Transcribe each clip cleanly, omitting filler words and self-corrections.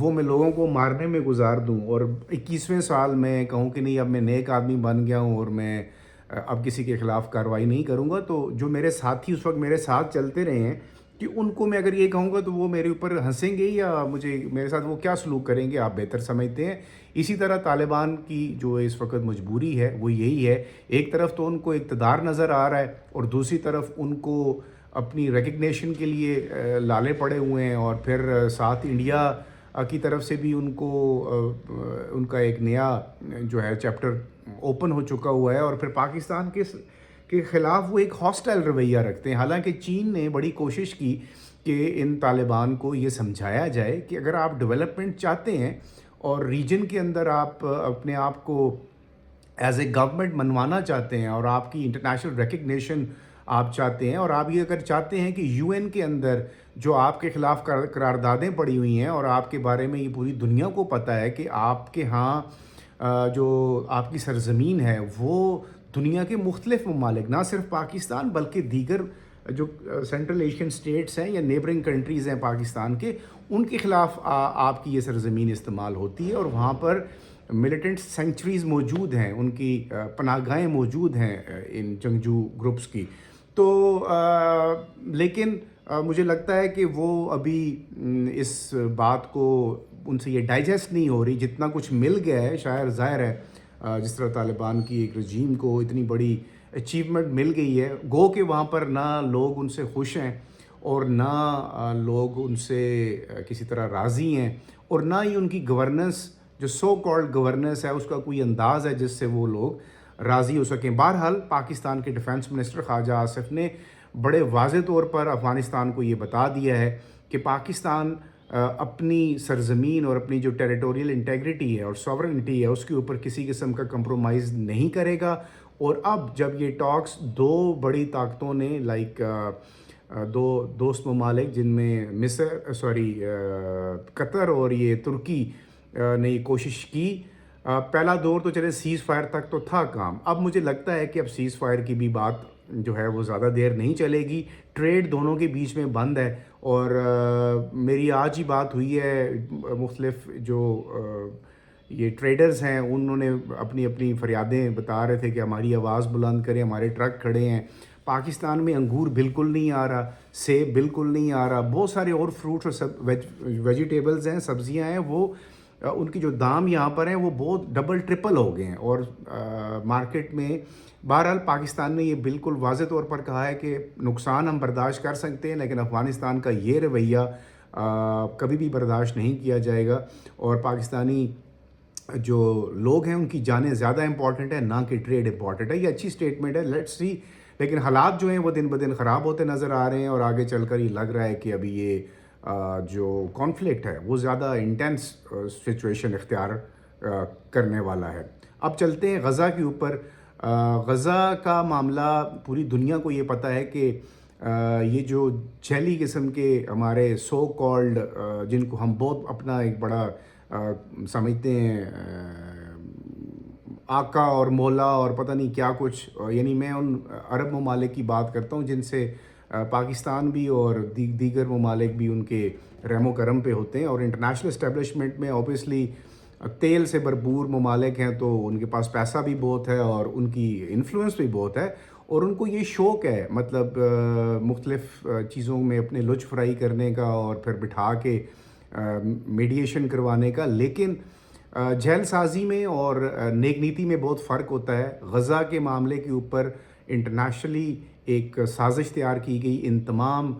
وہ میں لوگوں کو مارنے میں گزار دوں اور 21ویں سال میں کہوں کہ نہیں اب میں نیک آدمی بن گیا ہوں اور میں اب کسی کے خلاف کارروائی نہیں کروں گا، تو جو میرے ساتھی اس وقت میرے ساتھ چلتے رہے ہیں کہ ان کو میں اگر یہ کہوں گا تو وہ میرے اوپر ہنسیں گے یا میرے ساتھ وہ کیا سلوک کریں گے، آپ بہتر سمجھتے ہیں۔ اسی طرح طالبان کی جو اس وقت مجبوری ہے وہ یہی ہے، ایک طرف تو ان کو اقتدار نظر آ رہا ہے اور دوسری طرف ان کو اپنی ریکگنیشن کے لیے لالے پڑے ہوئے ہیں، اور پھر ساتھ انڈیا کی طرف سے بھی ان کو ان کا ایک نیا جو ہے چیپٹر اوپن ہو چکا ہوا ہے، اور پھر پاکستان کے خلاف وہ ایک ہاسٹائل رویہ رکھتے ہیں۔ حالانکہ چین نے بڑی کوشش کی کہ ان طالبان کو یہ سمجھایا جائے کہ اگر آپ ڈیولپمنٹ چاہتے ہیں اور ریجن کے اندر آپ اپنے آپ کو ایز اے گورنمنٹ منوانا چاہتے ہیں اور آپ کی انٹرنیشنل ریکگنیشن آپ چاہتے ہیں، اور آپ یہ اگر چاہتے ہیں کہ یو این کے اندر جو آپ کے خلاف قراردادیں پڑی ہوئی ہیں اور آپ کے بارے میں یہ پوری دنیا کو پتہ ہے کہ آپ کے ہاں جو آپ کی سرزمین ہے وہ دنیا کے مختلف ممالک، نہ صرف پاکستان بلکہ دیگر جو سینٹرل ایشین سٹیٹس ہیں یا نیبرنگ کنٹریز ہیں پاکستان کے، ان کے خلاف آپ کی یہ سرزمین استعمال ہوتی ہے اور وہاں پر ملیٹنٹ سینکچریز موجود ہیں، ان کی پناہ گاہیں موجود ہیں ان جنگجو گروپس کی۔ تو لیکن مجھے لگتا ہے کہ وہ ابھی اس بات کو ان سے یہ ڈائجسٹ نہیں ہو رہی، جتنا کچھ مل گیا ہے شاید ظاہر ہے جس طرح طالبان کی ایک رجیم کو اتنی بڑی اچیومنٹ مل گئی ہے، گو کہ وہاں پر نہ لوگ ان سے خوش ہیں اور نہ لوگ ان سے کسی طرح راضی ہیں، اور نہ ہی ان کی گورننس جو سو کالڈ گورننس ہے اس کا کوئی انداز ہے جس سے وہ لوگ راضی ہو سکیں۔ بہرحال پاکستان کے ڈیفنس منسٹر خواجہ آصف نے بڑے واضح طور پر افغانستان کو یہ بتا دیا ہے کہ پاکستان اپنی سرزمین اور اپنی جو ٹیریٹوریل انٹیگریٹی ہے اور سوورنٹی ہے اس کے اوپر کسی قسم کا کمپرومائز نہیں کرے گا۔ اور اب جب یہ ٹاکس دو بڑی طاقتوں نے دو دوست ممالک جن میں قطر اور یہ ترکی نے یہ کوشش کی، پہلا دور تو چلے سیز فائر تک تو تھا کام، اب مجھے لگتا ہے کہ اب سیز فائر کی بھی بات جو ہے وہ زیادہ دیر نہیں چلے گی، ٹریڈ دونوں کے بیچ میں بند ہے۔ اور میری آج ہی بات ہوئی ہے مختلف جو یہ ٹریڈرز ہیں، انہوں نے اپنی اپنی فریادیں بتا رہے تھے کہ ہماری آواز بلند کریں، ہمارے ٹرک کھڑے ہیں۔ پاکستان میں انگور بالکل نہیں آ رہا، سیب بالکل نہیں آ رہا، بہت سارے اور فروٹس اور ویجیٹیبلز ہیں، سبزیاں ہیں، وہ ان کی جو دام یہاں پر ہیں وہ بہت ڈبل ٹرپل ہو گئے ہیں۔ اور مارکیٹ میں بہرحال پاکستان نے یہ بالکل واضح طور پر کہا ہے کہ نقصان ہم برداشت کر سکتے ہیں لیکن افغانستان کا یہ رویہ کبھی بھی برداشت نہیں کیا جائے گا، اور پاکستانی جو لوگ ہیں ان کی جانیں زیادہ امپورٹنٹ ہے نہ کہ ٹریڈ امپورٹنٹ ہے۔ یہ اچھی سٹیٹمنٹ ہے، لیٹس سی، لیکن حالات جو ہیں وہ دن بدن خراب ہوتے نظر آ رہے ہیں اور آگے چل کر یہ لگ رہا ہے کہ ابھی یہ جو کانفلکٹ ہے وہ زیادہ انٹینس سچویشن اختیار کرنے والا ہے۔ اب چلتے ہیں غزہ کے اوپر۔ غزہ کا معاملہ پوری دنیا کو یہ پتہ ہے کہ یہ جو جھیلی قسم کے ہمارے سو کالڈ جن کو ہم بہت اپنا ایک بڑا سمجھتے ہیں آقا اور مولا اور پتہ نہیں کیا کچھ، یعنی میں ان عرب ممالک کی بات کرتا ہوں جن سے پاکستان بھی اور دیگر ممالک بھی ان کے رحم و کرم پہ ہوتے ہیں، اور انٹرنیشنل اسٹیبلشمنٹ میں اوبیسلی تیل سے بھرپور ممالک ہیں تو ان کے پاس پیسہ بھی بہت ہے اور ان کی انفلوئنس بھی بہت ہے، اور ان کو یہ شوق ہے مطلب مختلف چیزوں میں اپنے لچ فرائی کرنے کا اور پھر بٹھا کے میڈیشن کروانے کا۔ لیکن جھیل سازی میں اور نیک نیتی میں بہت فرق ہوتا ہے۔ غزہ کے معاملے کے اوپر انٹرنیشنلی ایک سازش تیار کی گئی، ان تمام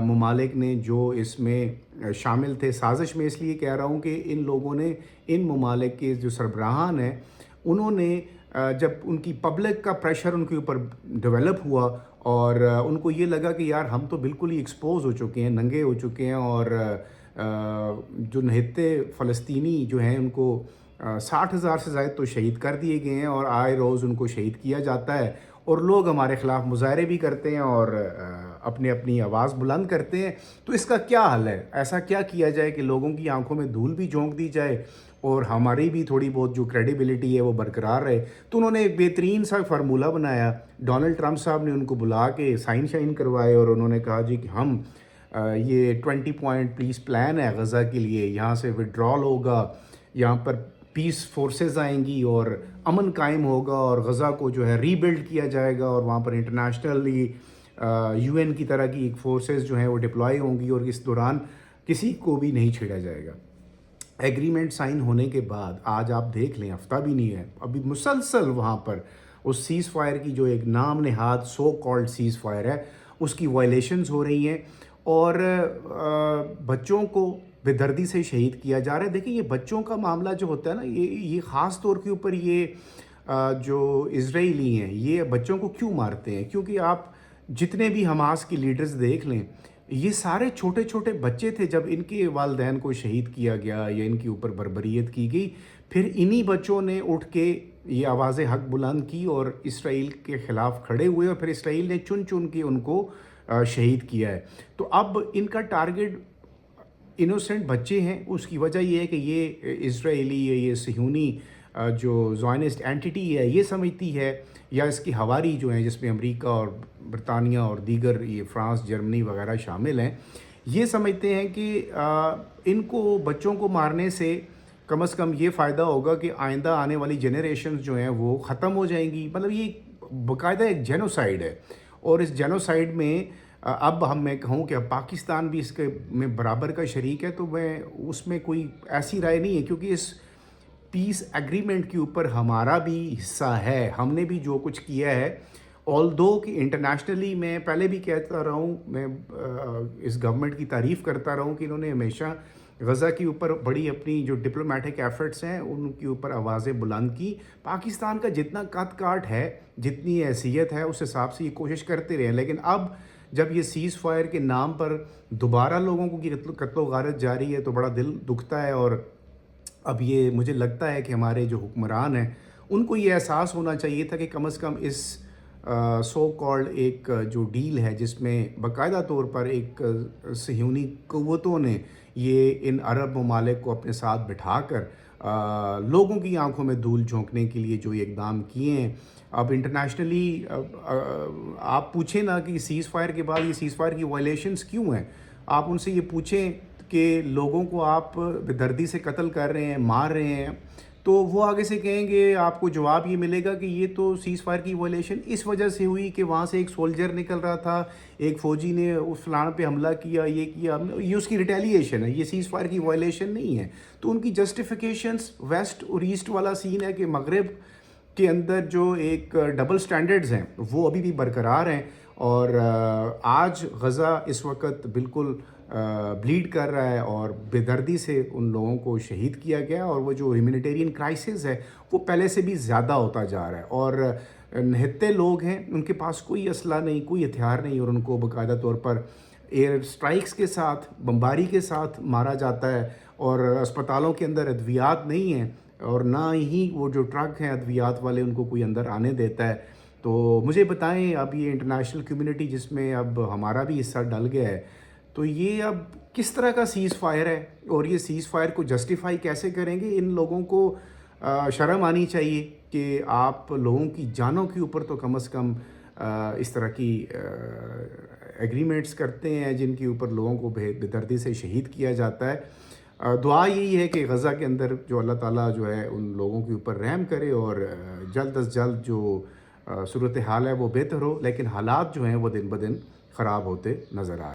ممالک نے جو اس میں شامل تھے۔ سازش میں اس لیے کہہ رہا ہوں کہ ان لوگوں نے، ان ممالک کے جو سربراہان ہیں انہوں نے جب ان کی پبلک کا پریشر ان کے اوپر ڈیولپ ہوا اور ان کو یہ لگا کہ یار ہم تو بالکل ہی ایکسپوز ہو چکے ہیں، ننگے ہو چکے ہیں، اور جو نہتے فلسطینی جو ہیں ان کو 60,000 سے زائد تو شہید کر دیے گئے ہیں اور آئے روز ان کو شہید کیا جاتا ہے، اور لوگ ہمارے خلاف مظاہرے بھی کرتے ہیں اور اپنی آواز بلند کرتے ہیں۔ تو اس کا کیا حل ہے؟ ایسا کیا کیا جائے کہ لوگوں کی آنکھوں میں دھول بھی جھونک دی جائے اور ہماری بھی تھوڑی بہت جو کریڈیبلٹی ہے وہ برقرار رہے؟ تو انہوں نے ایک بہترین سا فارمولہ بنایا۔ ڈونلڈ ٹرمپ صاحب نے ان کو بلا کے سائن شائن کروائے اور انہوں نے کہا جی کہ ہم یہ 20 پوائنٹ پیس پلان ہے غزہ کے لیے، یہاں سے ودرال ہوگا، یہاں پر پیس فورسز آئیں گی اور امن قائم ہوگا اور غزہ کو جو ہے ری بلڈ کیا جائے گا، اور وہاں پر انٹرنیشنلی یو این کی طرح کی ایک فورسز جو ہیں وہ ڈپلائی ہوں گی، اور اس دوران کسی کو بھی نہیں چھیڑا جائے گا۔ ایگریمنٹ سائن ہونے کے بعد آج آپ دیکھ لیں، ہفتہ بھی نہیں ہے ابھی، مسلسل وہاں پر اس سیز فائر کی جو ایک نام نہاد سو کالڈ سیز فائر ہے اس کی وائلیشنز ہو رہی ہیں، اور بچوں کو بے دردی سے شہید کیا جا رہا ہے۔ دیکھیں، یہ بچوں کا معاملہ جو ہوتا ہے نا، یہ خاص طور کے اوپر یہ جو اسرائیلی ہیں یہ بچوں کو کیوں مارتے ہیں؟ کیونکہ آپ جتنے بھی حماس کی لیڈرز دیکھ لیں، یہ سارے چھوٹے چھوٹے بچے تھے جب ان کے والدین کو شہید کیا گیا یا ان کے اوپر بربریت کی گئی، پھر انہی بچوں نے اٹھ کے یہ آواز حق بلند کی اور اسرائیل کے خلاف کھڑے ہوئے، اور پھر اسرائیل نے چن چن کے ان کو شہید کیا ہے۔ تو اب ان کا ٹارگٹ انوسنٹ بچے ہیں۔ اس کی وجہ یہ ہے کہ یہ اسرائیلی یہ صہیونی جو زائنسٹ اینٹیٹی ہے یہ سمجھتی ہے، یا اس کی ہواری جو ہیں جس میں امریکہ اور برطانیہ اور دیگر یہ فرانس، جرمنی وغیرہ شامل ہیں، یہ سمجھتے ہیں کہ ان کو بچوں کو مارنے سے کم از کم یہ فائدہ ہوگا کہ آئندہ آنے والی جنریشنز جو ہیں وہ ختم ہو جائیں گی۔ مطلب یہ باقاعدہ ایک جینوسائیڈ ہے، اور اس جینوسائیڈ میں اب میں کہوں کہ اب پاکستان بھی اس کے میں برابر کا شریک ہے، تو میں اس میں کوئی ایسی رائے نہیں ہے، کیونکہ اس پیس ایگریمنٹ کے اوپر ہمارا بھی حصہ ہے، ہم نے بھی جو کچھ کیا ہے۔ آلدو کہ انٹرنیشنلی میں پہلے بھی کہتا رہا ہوں، میں اس گورنمنٹ کی تعریف کرتا رہا ہوں کہ انہوں نے ہمیشہ غزہ کے اوپر بڑی اپنی جو ڈپلومیٹک ایفرٹس ہیں ان کے اوپر آوازیں بلند کی۔ پاکستان کا جتنا قد کاٹ ہے، جتنی حیثیت ہے، اس حساب سے یہ کوشش کرتے رہے ہیں، لیکن اب جب یہ سیز فائر کے نام پر دوبارہ لوگوں کی قتل و غارت جاری ہے تو بڑا دل دکھتا ہے۔ اور اب یہ مجھے لگتا ہے کہ ہمارے جو حکمران ہیں ان کو یہ احساس ہونا چاہیے تھا کہ کم از کم اس سو کالڈ ایک جو ڈیل ہے جس میں باقاعدہ طور پر ایک صہیونی قوتوں نے یہ ان عرب ممالک کو اپنے ساتھ بٹھا کر لوگوں کی آنکھوں میں دھول جھونکنے کے لیے جو اقدام کیے ہیں، اب انٹرنیشنلی آپ پوچھیں نا کہ سیز فائر کے بعد یہ سیز فائر کی وائلیشنز کیوں ہیں، آپ ان سے یہ پوچھیں کہ لوگوں کو آپ بے دردی سے قتل کر رہے ہیں، مار رہے ہیں، تو وہ آگے سے کہیں گے، آپ کو جواب یہ ملے گا کہ یہ تو سیز فائر کی وائلیشن اس وجہ سے ہوئی کہ وہاں سے ایک سولجر نکل رہا تھا، ایک فوجی نے اس فلاں پہ حملہ کیا، یہ کیا، یہ اس کی ریٹیلیشن ہے، یہ سیز فائر کی وائلیشن نہیں ہے۔ تو ان کی جسٹیفیکیشنز ویسٹ اور ایسٹ والا سین ہے کہ مغرب کے اندر جو ایک ڈبل سٹینڈرڈز ہیں وہ ابھی بھی برقرار ہیں، اور آج غزہ اس وقت بالکل بلیڈ کر رہا ہے اور بے دردی سے ان لوگوں کو شہید کیا گیا، اور وہ جو ہیومینیٹیرین کرائسس ہے وہ پہلے سے بھی زیادہ ہوتا جا رہا ہے، اور نہتے لوگ ہیں، ان کے پاس کوئی اسلحہ نہیں، کوئی ہتھیار نہیں، اور ان کو باقاعدہ طور پر ایئر سٹرائکس کے ساتھ، بمباری کے ساتھ مارا جاتا ہے، اور اسپتالوں کے اندر ادویات نہیں ہیں، اور نہ ہی وہ جو ٹرک ہیں ادویات والے ان کو کوئی اندر آنے دیتا ہے۔ تو مجھے بتائیں، اب یہ انٹرنیشنل کمیونٹی جس میں اب ہمارا بھی حصہ ڈل گیا ہے، تو یہ اب کس طرح کا سیز فائر ہے، اور یہ سیز فائر کو جسٹیفائی کیسے کریں گے؟ ان لوگوں کو شرم آنی چاہیے کہ آپ لوگوں کی جانوں کے اوپر تو کم از کم اس طرح کی ایگریمنٹس کرتے ہیں جن کے اوپر لوگوں کو بے دردی سے شہید کیا جاتا ہے۔ دعا یہی ہے کہ غزہ کے اندر جو اللہ تعالیٰ جو ہے ان لوگوں کے اوپر رحم کرے، اور جلد از جلد جو صورتحال ہے وہ بہتر ہو، لیکن حالات جو ہیں وہ دن بدن خراب ہوتے نظر آ رہے ہیں۔